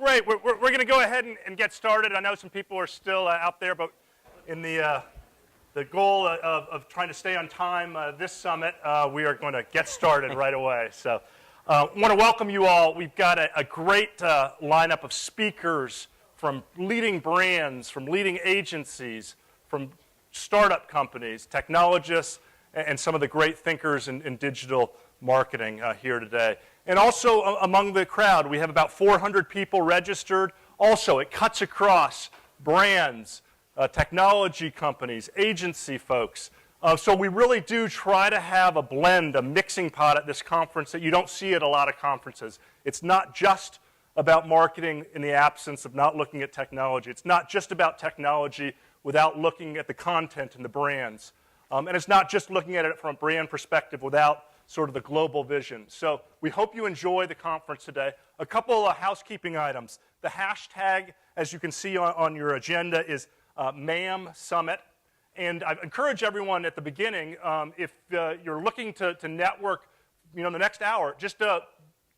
Great. We're going to go ahead and get started. I know some people are still out there, but in the goal of trying to stay on time this summit, we are going to get started right away. So I want to welcome you all. We've got a great lineup of speakers from leading brands, from leading agencies, from startup companies, technologists, and some of the great thinkers in digital marketing here today. And also among the crowd, we have about 400 people registered. Also, it cuts across brands, technology companies, agency folks. So we really do try to have a blend, a mixing pot at this conference that you don't see at a lot of conferences. It's not just about marketing in the absence of not looking at technology. It's not just about technology without looking at the content and the brands. And it's not just looking at it from a brand perspective without sort of the global vision. So we hope you enjoy the conference today. A couple of housekeeping items. The hashtag, as you can see on your agenda, is MAM Summit. And I encourage everyone at the beginning, if you're looking to network, the next hour, just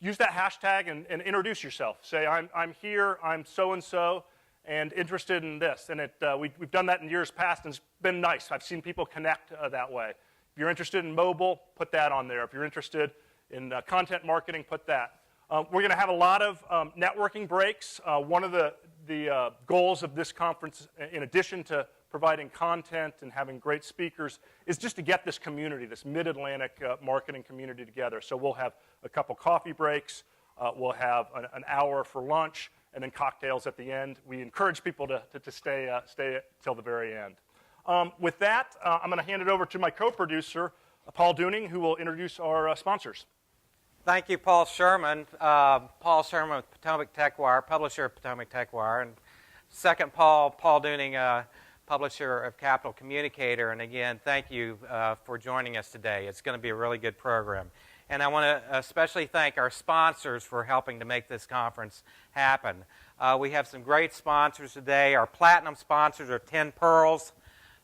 use that hashtag and introduce yourself. Say, I'm here, I'm so-and-so, and interested in this. And we've done that in years past, and it's been nice. I've seen people connect that way. If you're interested in mobile, put that on there. If you're interested in content marketing, put that. We're going to have a lot of networking breaks. One of the goals of this conference, in addition to providing content and having great speakers, is just to get this community, this Mid-Atlantic marketing community together. So we'll have a couple coffee breaks. We'll have an hour for lunch, and then cocktails at the end. We encourage people to stay till the very end. With that, I'm going to hand it over to my co-producer, Paul Duning, who will introduce our sponsors. Thank you, Paul Sherman. Paul Sherman with Potomac Tech Wire, publisher of Potomac Tech Wire. And second, Paul Duning, publisher of Capital Communicator. And again, thank you for joining us today. It's going to be a really good program. And I want to especially thank our sponsors for helping to make this conference happen. We have some great sponsors today. Our platinum sponsors are 10 Pearls,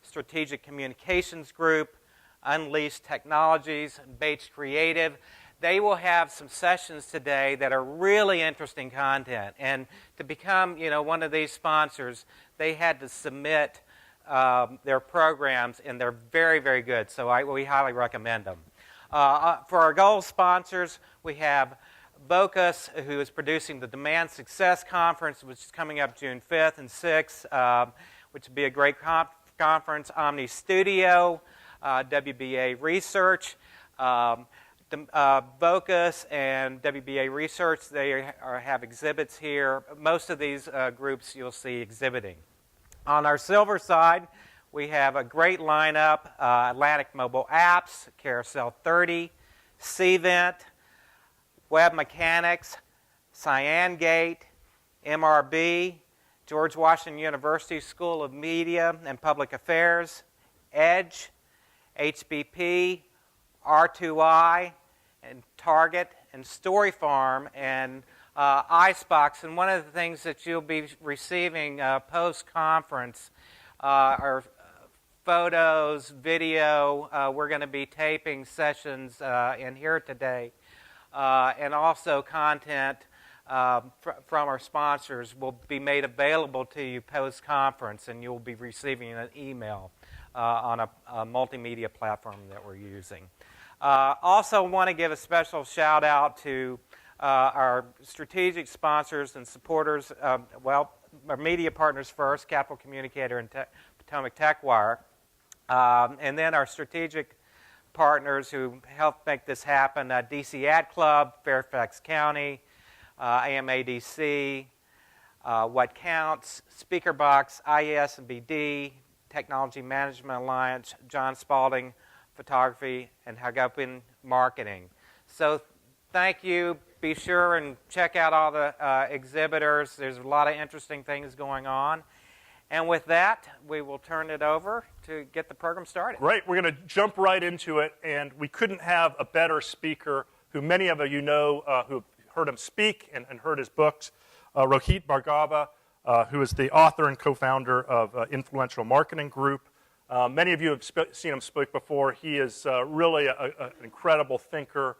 Strategic Communications Group, Unleashed Technologies, Bates Creative. They will have some sessions today that are really interesting content. And to become, one of these sponsors, they had to submit their programs, and they're very, very good. So we highly recommend them. For our gold sponsors, we have Bocus, who is producing the Demand Success Conference, which is coming up June 5th and 6th, which will be a great conference. Omni Studio, WBA Research, Bocus and WBA Research, they have exhibits here. Most of these groups you'll see exhibiting. On our silver side, we have a great lineup: Atlantic Mobile Apps, Carousel 30, Cvent, Web Mechanics, CyanGate, MRB, George Washington University School of Media and Public Affairs, Edge, HBP, R2I, and Target, and Story Farm, and Icebox. And one of the things that you'll be receiving post-conference are photos, video. We're going to be taping sessions in here today, and also content from our sponsors will be made available to you post-conference, and you'll be receiving an email on a multimedia platform that we're using. Also want to give a special shout out to our strategic sponsors and supporters, our media partners first, Capital Communicator and Potomac Tech Wire, and then our strategic partners who helped make this happen, DC Ad Club, Fairfax County, AMADC, What Counts, SpeakerBox, IES and BD, Technology Management Alliance, John Spalding Photography, and Hagopin Marketing. So thank you. Be sure and check out all the exhibitors. There's a lot of interesting things going on. And with that, we will turn it over to get the program started. Great. We're going to jump right into it, and we couldn't have a better speaker who many of you know who heard him speak and heard his books, Rohit Bhargava, who is the author and co-founder of Influential Marketing Group. Many of you have seen him speak before. He is really an incredible thinker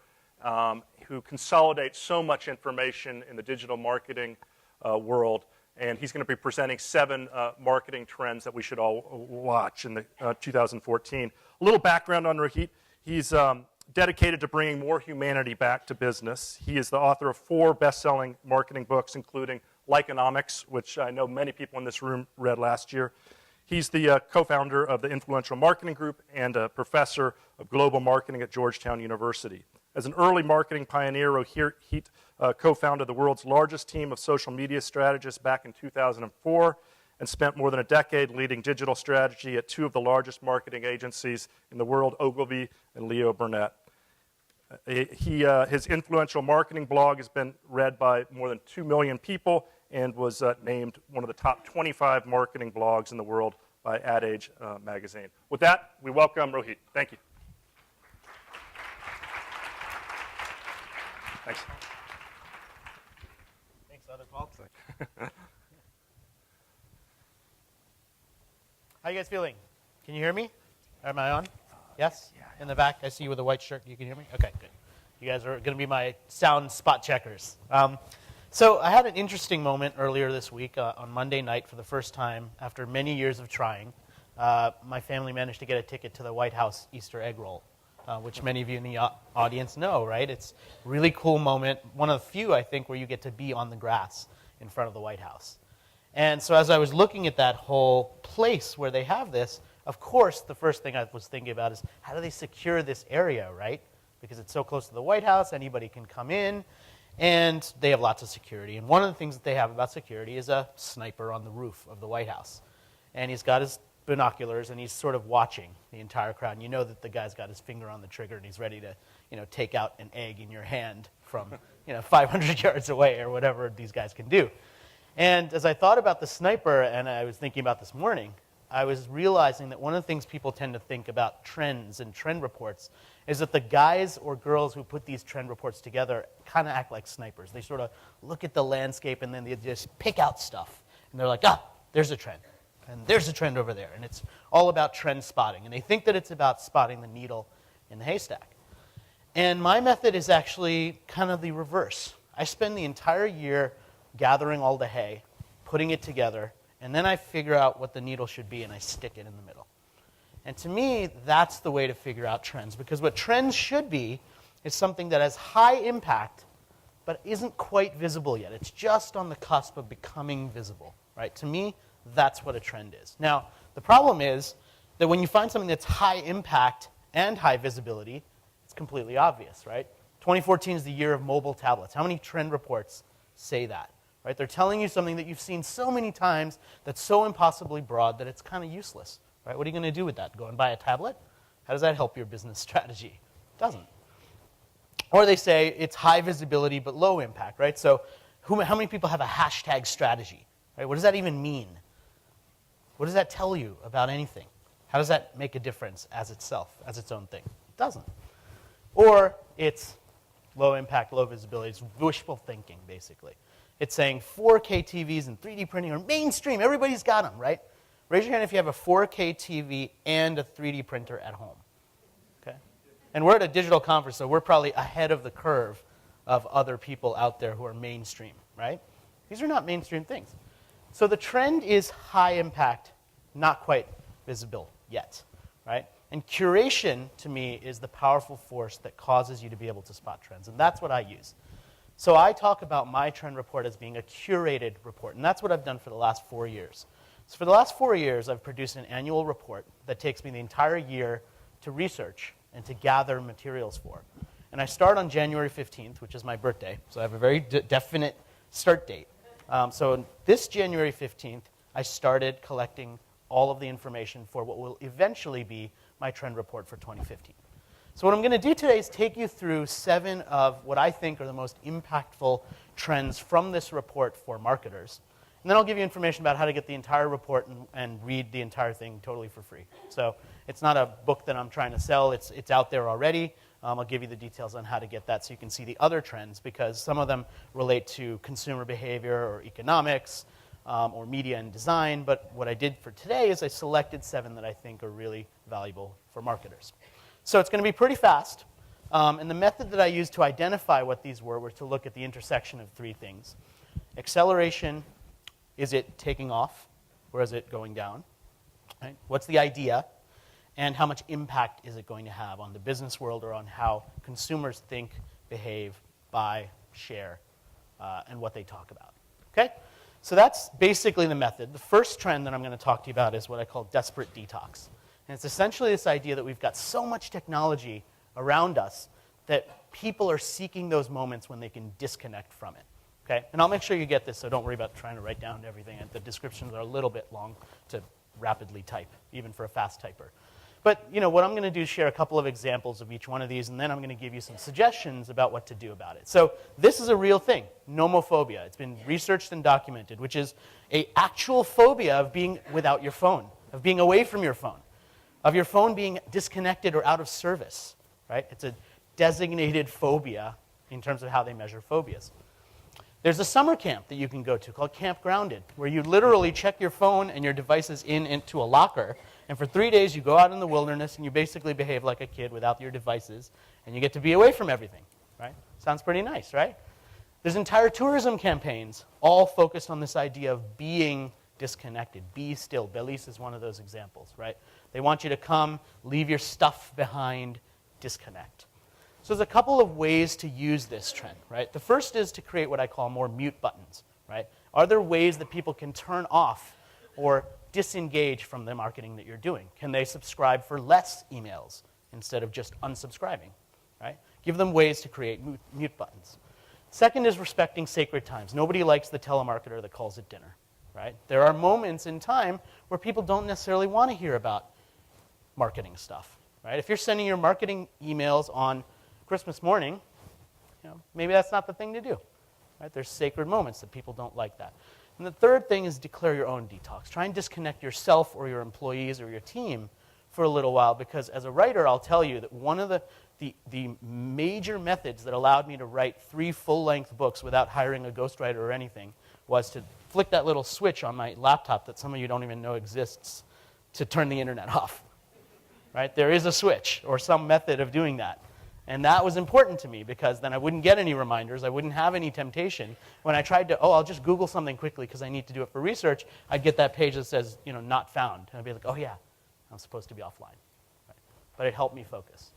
who consolidates so much information in the digital marketing world. And he's going to be presenting 7 marketing trends that we should all watch in the 2014. A little background on Rohit. He's dedicated to bringing more humanity back to business. He is the author of 4 best-selling marketing books, including Likeonomics, which I know many people in this room read last year. He's the co-founder of the Influential Marketing Group and a professor of global marketing at Georgetown University. As an early marketing pioneer, Rohit co-founded the world's largest team of social media strategists back in 2004 and spent more than a decade leading digital strategy at 2 of the largest marketing agencies in the world, Ogilvy and Leo Burnett. His influential marketing blog has been read by more than 2 million people and was named one of the top 25 marketing blogs in the world by Ad Age magazine. With that, we welcome Rohit. Thank you. Thanks. Thanks, other Paul. How you guys feeling? Can you hear me? Am I on? Yes? Yeah. In the back, I see you with a white shirt. You can hear me? Okay, good. You guys are going to be my sound spot checkers. So I had an interesting moment earlier this week on Monday night for the first time after many years of trying. My family managed to get a ticket to the White House Easter egg roll, which many of you in the audience know, right? It's a really cool moment, one of the few, I think, where you get to be on the grass in front of the White House. And so as I was looking at that whole place where they have this, of course, the first thing I was thinking about is how do they secure this area, right? Because it's so close to the White House, anybody can come in, and they have lots of security. And one of the things that they have about security is a sniper on the roof of the White House. And he's got his binoculars, and he's sort of watching the entire crowd. And you know that the guy's got his finger on the trigger, and he's ready to, take out an egg in your hand from, 500 yards away or whatever these guys can do. And as I thought about the sniper, and I was thinking about this morning, I was realizing that one of the things people tend to think about trends and trend reports is that the guys or girls who put these trend reports together kind of act like snipers. They sort of look at the landscape and then they just pick out stuff. And they're like, there's a trend. And there's a trend over there. And it's all about trend spotting. And they think that it's about spotting the needle in the haystack. And my method is actually kind of the reverse. I spend the entire year gathering all the hay, putting it together, and then I figure out what the needle should be and I stick it in the middle. And to me, that's the way to figure out trends, because what trends should be is something that has high impact but isn't quite visible yet. It's just on the cusp of becoming visible, right? To me, that's what a trend is. Now, the problem is that when you find something that's high impact and high visibility, it's completely obvious, right? 2014 is the year of mobile tablets. How many trend reports say that? Right? They're telling you something that you've seen so many times that's so impossibly broad that it's kind of useless. Right? What are you going to do with that? Go and buy a tablet? How does that help your business strategy? It doesn't. Or they say it's high visibility but low impact. Right? So how many people have a hashtag strategy? Right? What does that even mean? What does that tell you about anything? How does that make a difference as itself, as its own thing? It doesn't. Or it's low impact, low visibility. It's wishful thinking, basically. It's saying 4K TVs and 3D printing are mainstream. Everybody's got them, right? Raise your hand if you have a 4K TV and a 3D printer at home. Okay? And we're at a digital conference, so we're probably ahead of the curve of other people out there who are mainstream, right? These are not mainstream things. So the trend is high impact, not quite visible yet, right? And curation, to me, is the powerful force that causes you to be able to spot trends. And that's what I use. So I talk about my trend report as being a curated report, and that's what I've done for the last 4 years. So for the last 4 years, I've produced an annual report that takes me the entire year to research and to gather materials for. And I start on January 15th, which is my birthday, so I have a very definite start date. So this January 15th, I started collecting all of the information for what will eventually be my trend report for 2015. So what I'm going to do today is take you through 7 of what I think are the most impactful trends from this report for marketers. And then I'll give you information about how to get the entire report and read the entire thing totally for free. So it's not a book that I'm trying to sell. It's out there already. I'll give you the details on how to get that so you can see the other trends, because some of them relate to consumer behavior or economics or media and design. But what I did for today is I selected 7 that I think are really valuable for marketers. So it's going to be pretty fast. And the method that I used to identify what these were to look at the intersection of 3 things. Acceleration, is it taking off or is it going down? Right? What's the idea? And how much impact is it going to have on the business world or on how consumers think, behave, buy, share, and what they talk about? Okay? So that's basically the method. The first trend that I'm going to talk to you about is what I call desperate detox. And it's essentially this idea that we've got so much technology around us that people are seeking those moments when they can disconnect from it. Okay? And I'll make sure you get this, so don't worry about trying to write down everything. The descriptions are a little bit long to rapidly type, even for a fast typer. But what I'm going to do is share a couple of examples of each one of these, and then I'm going to give you some suggestions about what to do about it. So this is a real thing, nomophobia. It's been researched and documented, which is an actual phobia of being without your phone, of being away from your phone, of your phone being disconnected or out of service. Right? It's a designated phobia in terms of how they measure phobias. There's a summer camp that you can go to called Camp Grounded, where you literally check your phone and your devices into a locker, and for 3 days you go out in the wilderness and you basically behave like a kid without your devices, and you get to be away from everything. Right? Sounds pretty nice, right? There's entire tourism campaigns all focused on this idea of being disconnected. Be still. Belize is one of those examples, right? They want you to come, leave your stuff behind, disconnect. So there's a couple of ways to use this trend, right? The first is to create what I call more mute buttons, right? Are there ways that people can turn off or disengage from the marketing that you're doing? Can they subscribe for less emails instead of just unsubscribing, right? Give them ways to create mute buttons. Second is respecting sacred times. Nobody likes the telemarketer that calls at dinner, right? There are moments in time where people don't necessarily want to hear about marketing stuff, right? If you're sending your marketing emails on Christmas morning, maybe that's not the thing to do. Right? There's sacred moments that people don't like that. And the third thing is declare your own detox. Try and disconnect yourself or your employees or your team for a little while, because as a writer, I'll tell you that one of the major methods that allowed me to write 3 full-length books without hiring a ghostwriter or anything was to flick that little switch on my laptop that some of you don't even know exists to turn the internet off. Right? There is a switch or some method of doing that. And that was important to me because then I wouldn't get any reminders. I wouldn't have any temptation. When I tried to, I'll just Google something quickly because I need to do it for research, I'd get that page that says, not found. And I'd be like, oh yeah, I'm supposed to be offline. Right? But it helped me focus.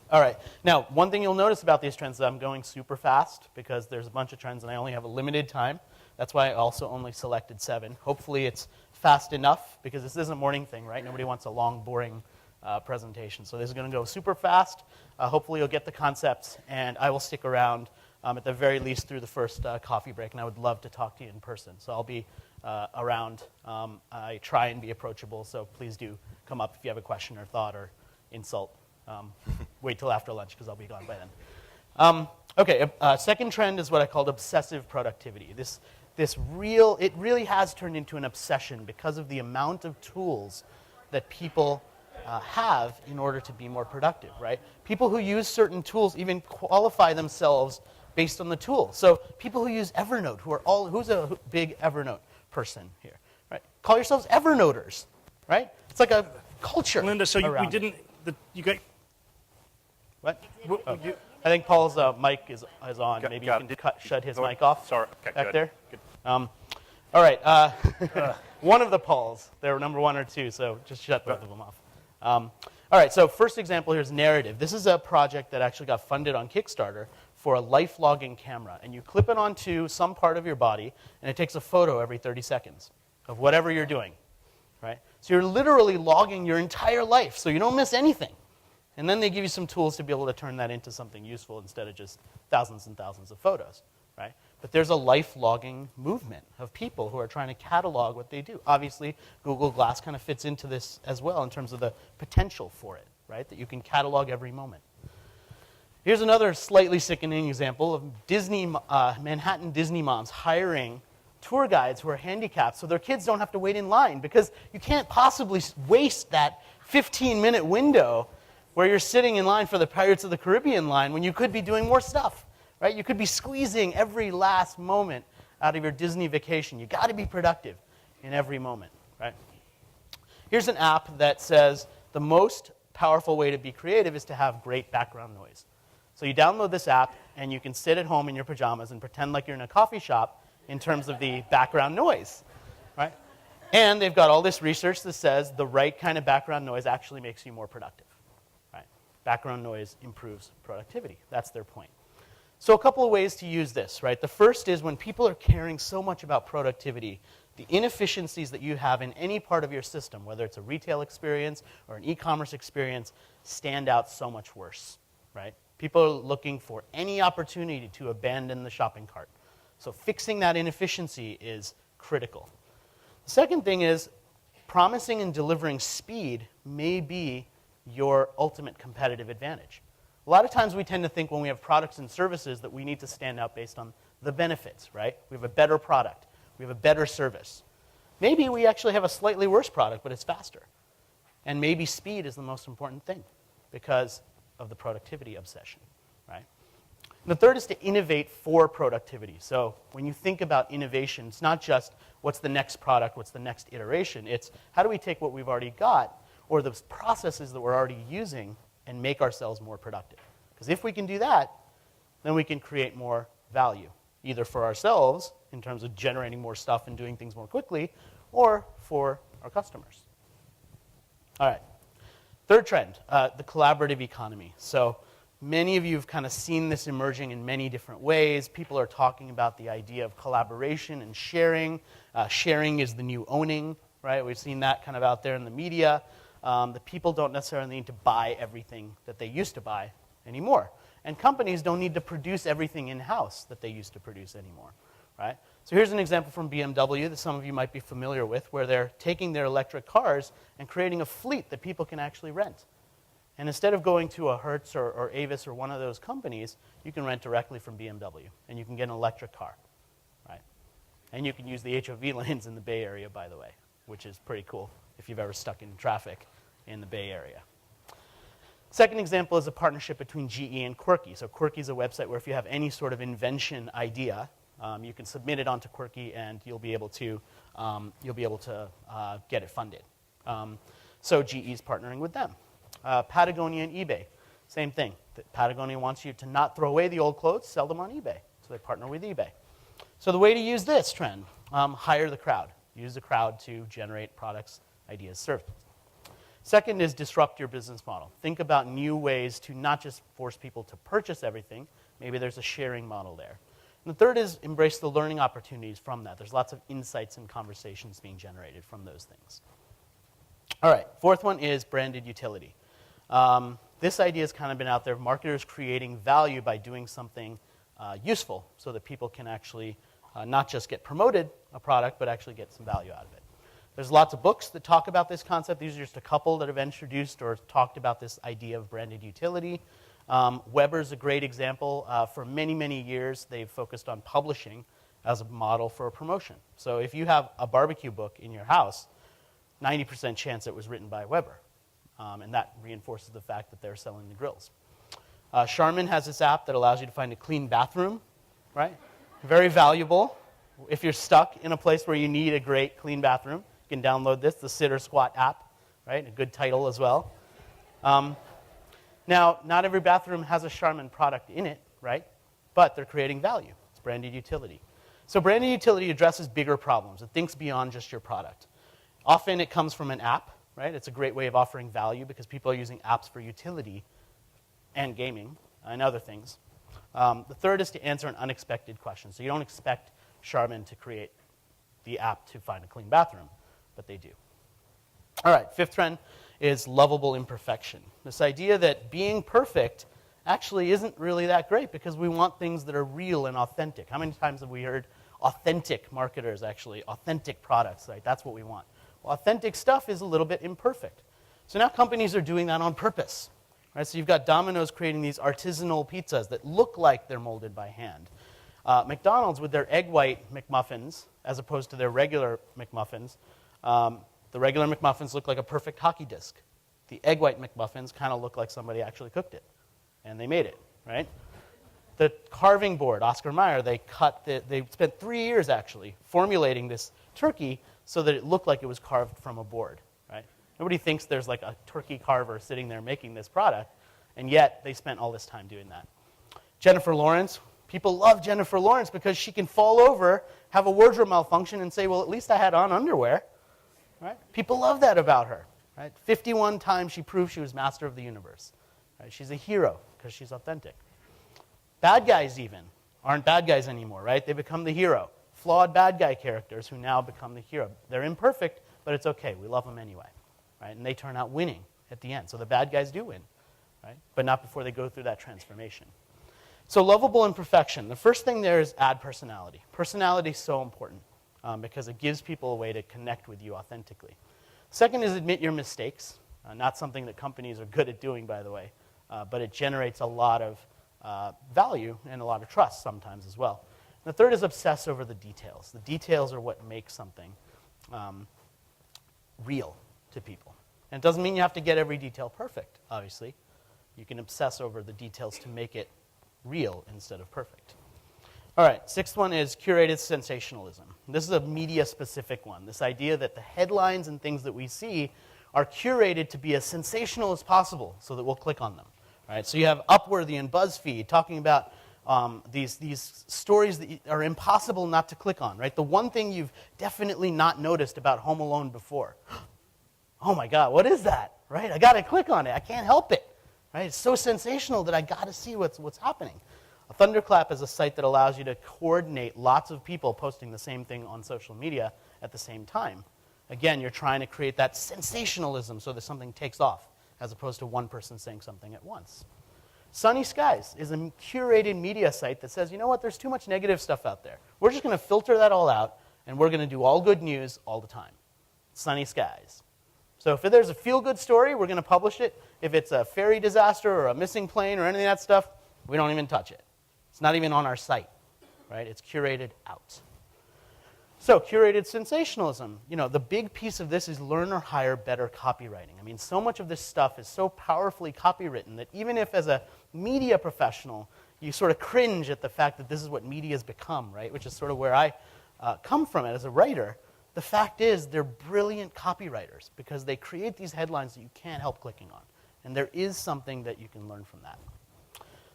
All right. Now, one thing you'll notice about these trends is I'm going super fast because there's a bunch of trends and I only have a limited time. That's why I also only selected 7. Hopefully it's fast enough because this isn't a morning thing, right? Nobody wants a long, boring presentation. So this is going to go super fast. Hopefully you'll get the concepts, and I will stick around at the very least through the first coffee break, and I would love to talk to you in person. So I'll be around. I try and be approachable, so please do come up if you have a question or thought or insult. Wait till after lunch because I'll be gone by then. Okay, second trend is what I called obsessive productivity. It really has turned into an obsession because of the amount of tools that people have in order to be more productive, right? People who use certain tools even qualify themselves based on the tool. So people who use Evernote, who's a big Evernote person here, right? Call yourselves Evernoters, right? It's like a culture. Linda, so around we didn't, you got... What? I think Paul's mic is on. Maybe you can shut his mic off. Sorry. Okay, back good. there. Good. All right. One of the Pauls. They were number 1 or 2, so just shut both of them off. All right, so first example here is narrative. This is a project that actually got funded on Kickstarter for a life logging camera. And you clip it onto some part of your body, and it takes a photo every 30 seconds of whatever you're doing. Right? So you're literally logging your entire life, so you don't miss anything. And then they give you some tools to be able to turn that into something useful instead of just thousands and thousands of photos. Right? But there's a life logging movement of people who are trying to catalog what they do. Obviously, Google Glass kind of fits into this as well in terms of the potential for it, right? That you can catalog every moment. Here's another slightly sickening example of Manhattan Disney moms hiring tour guides who are handicapped so their kids don't have to wait in line, because you can't possibly waste that 15-minute window where you're sitting in line for the Pirates of the Caribbean line when you could be doing more stuff. Right? You could be squeezing every last moment out of your Disney vacation. You've got to be productive in every moment. Right? Here's an app that says the most powerful way to be creative is to have great background noise. So you download this app, and you can sit at home in your pajamas and pretend like you're in a coffee shop in terms of the background noise, right? And they've got all this research that says the right kind of background noise actually makes you more productive, right? Background noise improves productivity. That's their point. So a couple of ways to use this, right? The first is when people are caring so much about productivity, the inefficiencies that you have in any part of your system, whether it's a retail experience or an e-commerce experience, stand out so much worse, right? People are looking for any opportunity to abandon the shopping cart. So fixing that inefficiency is critical. The second thing is promising and delivering speed may be your ultimate competitive advantage. A lot of times we tend to think when we have products and services that we need to stand out based on the benefits, right? We have a better product. We have a better service. Maybe we actually have a slightly worse product, but it's faster. And maybe speed is the most important thing because of the productivity obsession, right? And the third is to innovate for productivity. So when you think about innovation, it's not just what's the next product, what's the next iteration. It's how do we take what we've already got or the processes that we're already using and make ourselves more productive. Because if we can do that, then we can create more value, either for ourselves in terms of generating more stuff and doing things more quickly, or for our customers. All right. Third trend, the collaborative economy. So many of you have kind of seen this emerging in many different ways. People are talking about the idea of collaboration and sharing. Sharing is the new owning, right? We've seen that kind of out there in the media. The people don't necessarily need to buy everything that they used to buy anymore. And companies don't need to produce everything in-house that they used to produce anymore, right? So here's an example from BMW that some of you might be familiar with, where they're taking their electric cars and creating a fleet that people can actually rent. And instead of going to a Hertz or Avis or one of those companies, you can rent directly from BMW, and you can get an electric car, right? And you can use the HOV lanes in the Bay Area, by the way, which is pretty cool if you've ever stuck in traffic in the Bay Area. Second example is a partnership between GE and Quirky. So Quirky is a website where if you have any sort of invention idea, you can submit it onto Quirky, and you'll be able to get it funded. So GE is partnering with them. Patagonia and eBay, same thing. Patagonia wants you to not throw away the old clothes, sell them on eBay. So they partner with eBay. So the way to use this trend, hire the crowd. Use the crowd to generate products, ideas, services. Second is disrupt your business model. Think about new ways to not just force people to purchase everything. Maybe there's a sharing model there. And the third is embrace the learning opportunities from that. There's lots of insights and conversations being generated from those things. All right, fourth one is branded utility. This idea has kind of been out there. Marketers creating value by doing something useful so that people can actually not just get promoted a product, but actually get some value out of it. There's lots of books that talk about this concept. These are just a couple that have introduced or talked about this idea of branded utility. Weber's a great example. For many, many years, they've focused on publishing as a model for a promotion. So if you have a barbecue book in your house, 90% chance it was written by Weber. And that reinforces the fact that they're selling the grills. Charmin has this app that allows you to find a clean bathroom, right? Very valuable. If you're stuck in a place where you need a great clean bathroom, you can download this, the Sit or Squat app, right? A good title as well. Now, not every bathroom has a Charmin product in it, right? But they're creating value. It's branded utility. So branded utility addresses bigger problems. It thinks beyond just your product. Often it comes from an app, right? It's a great way of offering value because people are using apps for utility and gaming and other things. The third is to answer an unexpected question. So you don't expect Charmin to create the app to find a clean bathroom, but they do. All right, fifth trend is lovable imperfection. This idea that being perfect actually isn't really that great because we want things that are real and authentic. How many times have we heard authentic marketers, actually, authentic products, right? That's what we want. Well, authentic stuff is a little bit imperfect. So now companies are doing that on purpose. Right? So you've got Domino's creating these artisanal pizzas that look like they're molded by hand. McDonald's with their egg white McMuffins, as opposed to their regular McMuffins, the regular McMuffins look like a perfect hockey disc. The egg white McMuffins kind of look like somebody actually cooked it, and they made it, right? The carving board, Oscar Mayer, they spent 3 years actually formulating this turkey so that it looked like it was carved from a board, right? Nobody thinks there's like a turkey carver sitting there making this product, and yet they spent all this time doing that. Jennifer Lawrence. People love Jennifer Lawrence because she can fall over, have a wardrobe malfunction, and say, well, at least I had on underwear. Right? People love that about her. Right? 51 times she proved she was master of the universe. Right? She's a hero because she's authentic. Bad guys even aren't bad guys anymore, right? They become the hero. Flawed bad guy characters who now become the hero. They're imperfect, but it's okay. We love them anyway. Right? And they turn out winning at the end. So the bad guys do win, right? But not before they go through that transformation. So lovable imperfection. The first thing there is add personality. Personality is so important because it gives people a way to connect with you authentically. Second is admit your mistakes. Not something that companies are good at doing, by the way, but it generates a lot of value and a lot of trust sometimes as well. And the third is obsess over the details. The details are what make something real to people. And it doesn't mean you have to get every detail perfect, obviously. You can obsess over the details to make it real instead of perfect. All right, sixth one is curated sensationalism. This is a media-specific one. This idea that the headlines and things that we see are curated to be as sensational as possible so that we'll click on them. All right, so you have Upworthy and BuzzFeed talking about these stories that are impossible not to click on. Right, the one thing you've definitely not noticed about Home Alone before. Oh my God, what is that? Right, I got to click on it. I can't help it. Right? It's so sensational that I got to see what's happening. A Thunderclap is a site that allows you to coordinate lots of people posting the same thing on social media at the same time. Again, you're trying to create that sensationalism so that something takes off, as opposed to one person saying something at once. Sunny Skies is a curated media site that says, you know what, there's too much negative stuff out there. We're just going to filter that all out, and we're going to do all good news all the time. Sunny Skies. So if there's a feel-good story, we're going to publish it. If it's a ferry disaster or a missing plane or any of that stuff, we don't even touch it. It's not even on our site, right? It's curated out. So curated sensationalism. You know, the big piece of this is learn or hire better copywriting. I mean, so much of this stuff is so powerfully copywritten that even if as a media professional, you sort of cringe at the fact that this is what media has become, right? Which is sort of where I come from it as a writer. The fact is they're brilliant copywriters because they create these headlines that you can't help clicking on. And there is something that you can learn from that.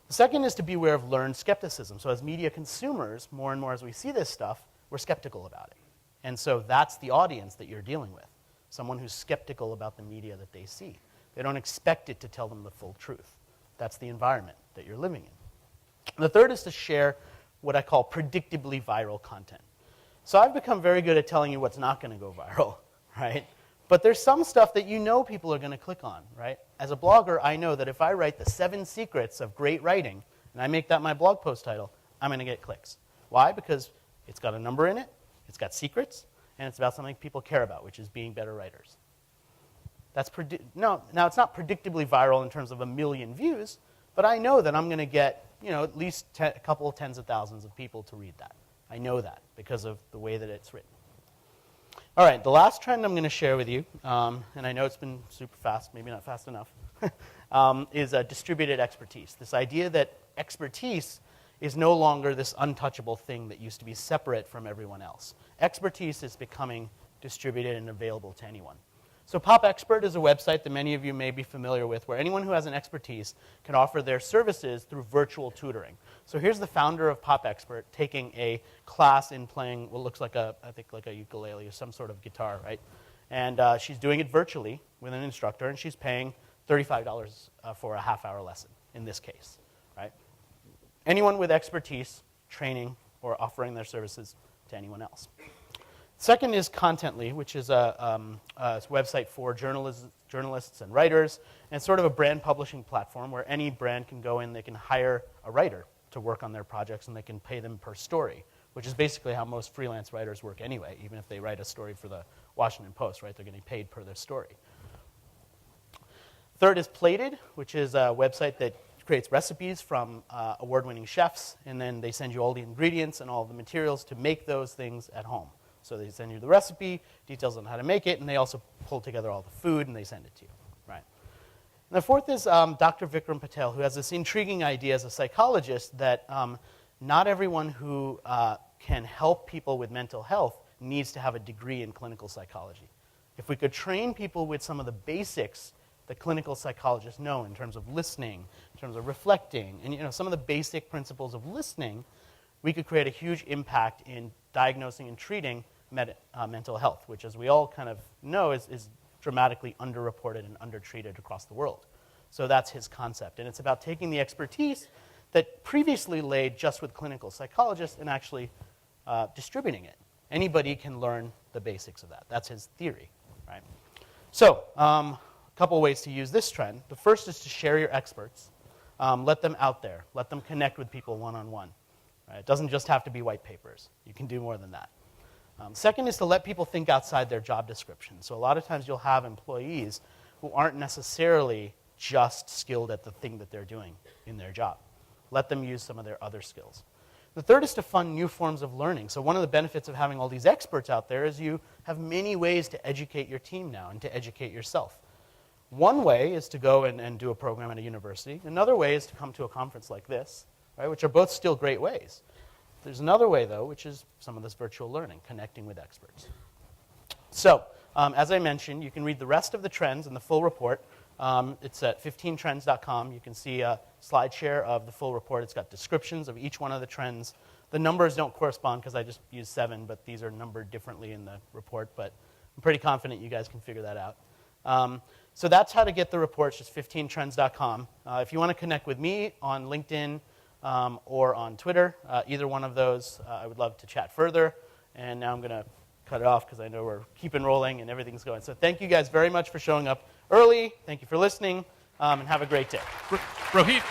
The second is to beware of learned skepticism. So as media consumers, more and more as we see this stuff, we're skeptical about it. And so that's the audience that you're dealing with, someone who's skeptical about the media that they see. They don't expect it to tell them the full truth. That's the environment that you're living in. The third is to share what I call predictably viral content. So I've become very good at telling you what's not going to go viral, right? But there's some stuff that you know people are going to click on, right? As a blogger, I know that if I write the 7 secrets of great writing, and I make that my blog post title, I'm going to get clicks. Why? Because it's got a number in it, it's got secrets, and it's about something people care about, which is being better writers. Now it's not predictably viral in terms of 1 million views, but I know that I'm going to get, at least a couple of tens of thousands of people to read that. I know that because of the way that it's written. All right, the last trend I'm going to share with you, and I know it's been super fast, maybe not fast enough, is distributed expertise. This idea that expertise is no longer this untouchable thing that used to be separate from everyone else. Expertise is becoming distributed and available to anyone. So Pop Expert is a website that many of you may be familiar with where anyone who has an expertise can offer their services through virtual tutoring. So here's the founder of Pop Expert taking a class in playing what looks like I think like a ukulele or some sort of guitar, right? And she's doing it virtually with an instructor, and she's paying $35 for a half-hour lesson in this case, right? Anyone with expertise, training, or offering their services to anyone else. Second is Contently, which is a website for journalists and writers, and sort of a brand publishing platform where any brand can go in, they can hire a writer to work on their projects, and they can pay them per story, which is basically how most freelance writers work anyway. Even if they write a story for the Washington Post, right, they're getting paid per their story. Third is Plated, which is a website that creates recipes from award-winning chefs, and then they send you all the ingredients and all the materials to make those things at home. So they send you the recipe, details on how to make it, and they also pull together all the food and they send it to you, right? And the fourth is Dr. Vikram Patel, who has this intriguing idea as a psychologist that not everyone who can help people with mental health needs to have a degree in clinical psychology. If we could train people with some of the basics that clinical psychologists know in terms of listening, in terms of reflecting, and some of the basic principles of listening, we could create a huge impact in diagnosing and treating mental health, which, as we all kind of know, is dramatically underreported and undertreated across the world. So that's his concept. And it's about taking the expertise that previously laid just with clinical psychologists and actually distributing it. Anybody can learn the basics of that. That's his theory, right? So a couple ways to use this trend. The first is to share your experts. Let them out there. Let them connect with people one-on-one. Right? It doesn't just have to be white papers. You can do more than that. Second is to let people think outside their job description. So a lot of times you'll have employees who aren't necessarily just skilled at the thing that they're doing in their job. Let them use some of their other skills. The third is to fund new forms of learning. So one of the benefits of having all these experts out there is you have many ways to educate your team now and to educate yourself. One way is to go and do a program at a university. Another way is to come to a conference like this, right, which are both still great ways. There's another way, though, which is some of this virtual learning, connecting with experts. So, as I mentioned, you can read the rest of the trends in the full report. It's at 15trends.com. You can see a slide share of the full report. It's got descriptions of each one of the trends. The numbers don't correspond because I just used 7, but these are numbered differently in the report. But I'm pretty confident you guys can figure that out. So that's how to get the reports, just 15trends.com. If you want to connect with me on LinkedIn, or on Twitter, either one of those, I would love to chat further. And now I'm going to cut it off because I know we're keeping rolling and everything's going. So thank you guys very much for showing up early. Thank you for listening, and have a great day. Rohit,